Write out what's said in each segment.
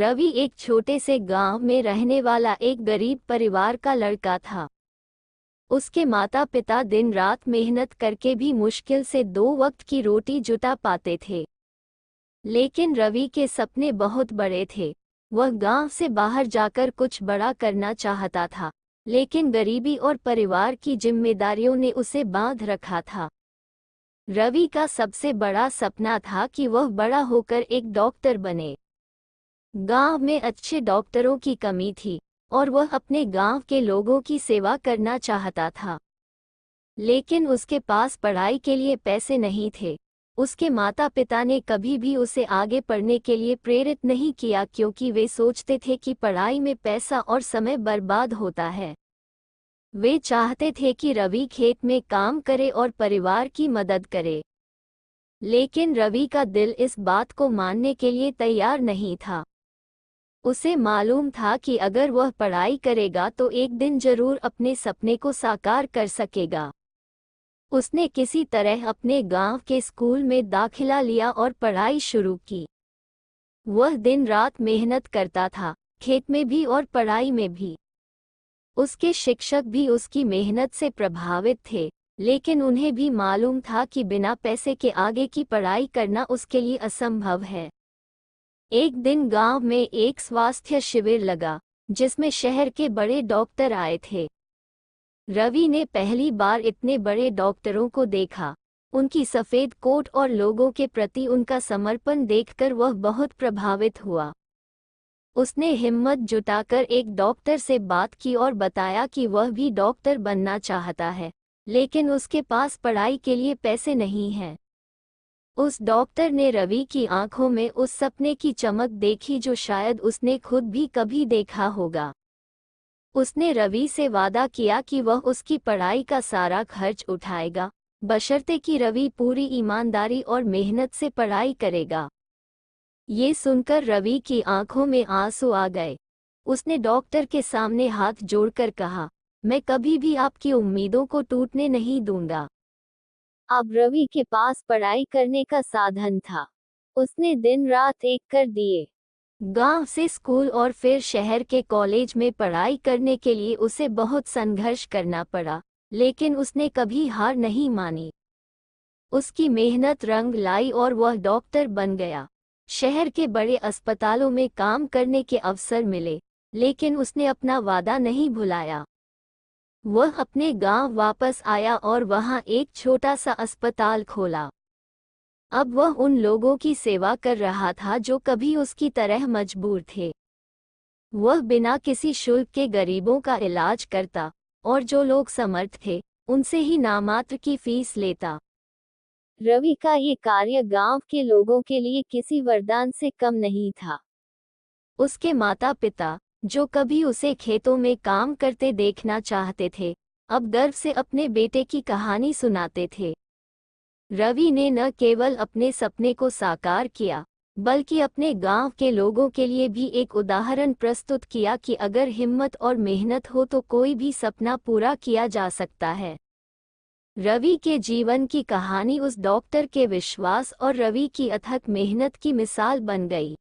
रवि एक छोटे से गांव में रहने वाला एक गरीब परिवार का लड़का था। उसके माता पिता दिन रात मेहनत करके भी मुश्किल से 2 वक्त की रोटी जुटा पाते थे। लेकिन रवि के सपने बहुत बड़े थे। वह गांव से बाहर जाकर कुछ बड़ा करना चाहता था, लेकिन गरीबी और परिवार की जिम्मेदारियों ने उसे बांध रखा था। रवि का सबसे बड़ा सपना था कि वह बड़ा होकर एक डॉक्टर बने। गांव में अच्छे डॉक्टरों की कमी थी और वह अपने गांव के लोगों की सेवा करना चाहता था। लेकिन उसके पास पढ़ाई के लिए पैसे नहीं थे। उसके माता पिता ने कभी भी उसे आगे पढ़ने के लिए प्रेरित नहीं किया, क्योंकि वे सोचते थे कि पढ़ाई में पैसा और समय बर्बाद होता है। वे चाहते थे कि रवि खेत में काम करे और परिवार की मदद करे। लेकिन रवि का दिल इस बात को मानने के लिए तैयार नहीं था। उसे मालूम था कि अगर वह पढ़ाई करेगा तो एक दिन जरूर अपने सपने को साकार कर सकेगा। उसने किसी तरह अपने गांव के स्कूल में दाखिला लिया और पढ़ाई शुरू की। वह दिन रात मेहनत करता था, खेत में भी और पढ़ाई में भी। उसके शिक्षक भी उसकी मेहनत से प्रभावित थे, लेकिन उन्हें भी मालूम था कि बिना पैसे के आगे की पढ़ाई करना उसके लिए असंभव है। एक दिन गांव में एक स्वास्थ्य शिविर लगा, जिसमें शहर के बड़े डॉक्टर आए थे। रवि ने पहली बार इतने बड़े डॉक्टरों को देखा। उनकी सफेद कोट और लोगों के प्रति उनका समर्पण देखकर वह बहुत प्रभावित हुआ। उसने हिम्मत जुटाकर एक डॉक्टर से बात की और बताया कि वह भी डॉक्टर बनना चाहता है, लेकिन उसके पास पढ़ाई के लिए पैसे नहीं हैं। उस डॉक्टर ने रवि की आंखों में उस सपने की चमक देखी जो शायद उसने खुद भी कभी देखा होगा। उसने रवि से वादा किया कि वह उसकी पढ़ाई का सारा खर्च उठाएगा, बशर्ते कि रवि पूरी ईमानदारी और मेहनत से पढ़ाई करेगा। ये सुनकर रवि की आंखों में आंसू आ गए। उसने डॉक्टर के सामने हाथ जोड़कर कहा, मैं कभी भी आपकी उम्मीदों को टूटने नहीं दूंगा। अब रवि के पास पढ़ाई करने का साधन था। उसने दिन रात एक कर दिए। गांव से स्कूल और फिर शहर के कॉलेज में पढ़ाई करने के लिए उसे बहुत संघर्ष करना पड़ा, लेकिन उसने कभी हार नहीं मानी। उसकी मेहनत रंग लाई और वह डॉक्टर बन गया। शहर के बड़े अस्पतालों में काम करने के अवसर मिले, लेकिन उसने अपना वादा नहीं भुलाया। वह अपने गांव वापस आया और वहां एक छोटा सा अस्पताल खोला। अब वह उन लोगों की सेवा कर रहा था जो कभी उसकी तरह मजबूर थे। वह बिना किसी शुल्क के गरीबों का इलाज करता, और जो लोग समर्थ थे उनसे ही नामात्र की फीस लेता। रवि का ये कार्य गांव के लोगों के लिए किसी वरदान से कम नहीं था। उसके माता पिता, जो कभी उसे खेतों में काम करते देखना चाहते थे, अब गर्व से अपने बेटे की कहानी सुनाते थे। रवि ने न केवल अपने सपने को साकार किया, बल्कि अपने गांव के लोगों के लिए भी एक उदाहरण प्रस्तुत किया कि अगर हिम्मत और मेहनत हो तो कोई भी सपना पूरा किया जा सकता है। रवि के जीवन की कहानी उस डॉक्टर के विश्वास और रवि की अथक मेहनत की मिसाल बन गई।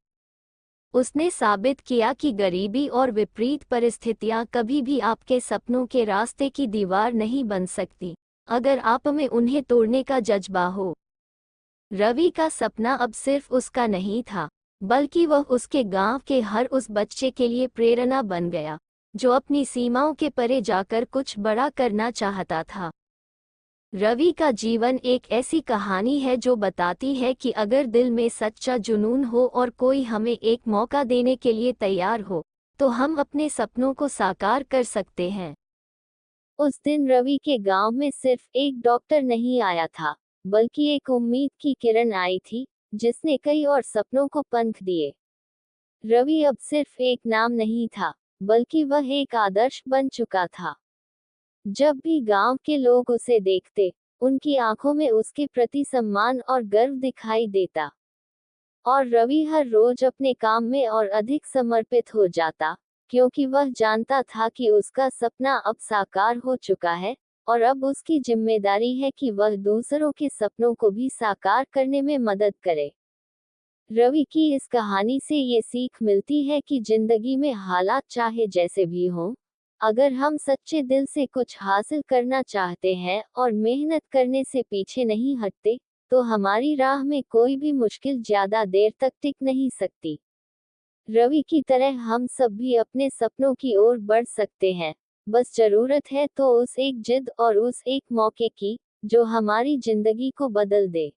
उसने साबित किया कि गरीबी और विपरीत परिस्थितियां कभी भी आपके सपनों के रास्ते की दीवार नहीं बन सकती, अगर आप में उन्हें तोड़ने का जज्बा हो। रवि का सपना अब सिर्फ उसका नहीं था, बल्कि वह उसके गांव के हर उस बच्चे के लिए प्रेरणा बन गया, जो अपनी सीमाओं के परे जाकर कुछ बड़ा करना चाहता था। रवि का जीवन एक ऐसी कहानी है जो बताती है कि अगर दिल में सच्चा जुनून हो और कोई हमें एक मौका देने के लिए तैयार हो, तो हम अपने सपनों को साकार कर सकते हैं। उस दिन रवि के गांव में सिर्फ एक डॉक्टर नहीं आया था, बल्कि एक उम्मीद की किरण आई थी, जिसने कई और सपनों को पंख दिए। रवि अब सिर्फ एक नाम नहीं था, बल्कि वह एक आदर्श बन चुका था। जब भी गांव के लोग उसे देखते, उनकी आंखों में उसके प्रति सम्मान और गर्व दिखाई देता। और रवि हर रोज अपने काम में और अधिक समर्पित हो जाता, क्योंकि वह जानता था कि उसका सपना अब साकार हो चुका है, और अब उसकी जिम्मेदारी है कि वह दूसरों के सपनों को भी साकार करने में मदद करे। रवि की इस कहानी से ये सीख मिलती है कि जिंदगी में हालात चाहे जैसे भी हों, अगर हम सच्चे दिल से कुछ हासिल करना चाहते हैं और मेहनत करने से पीछे नहीं हटते, तो हमारी राह में कोई भी मुश्किल ज्यादा देर तक टिक नहीं सकती। रवि की तरह हम सब भी अपने सपनों की ओर बढ़ सकते हैं। बस जरूरत है तो उस एक जिद और उस एक मौके की, जो हमारी जिंदगी को बदल दे।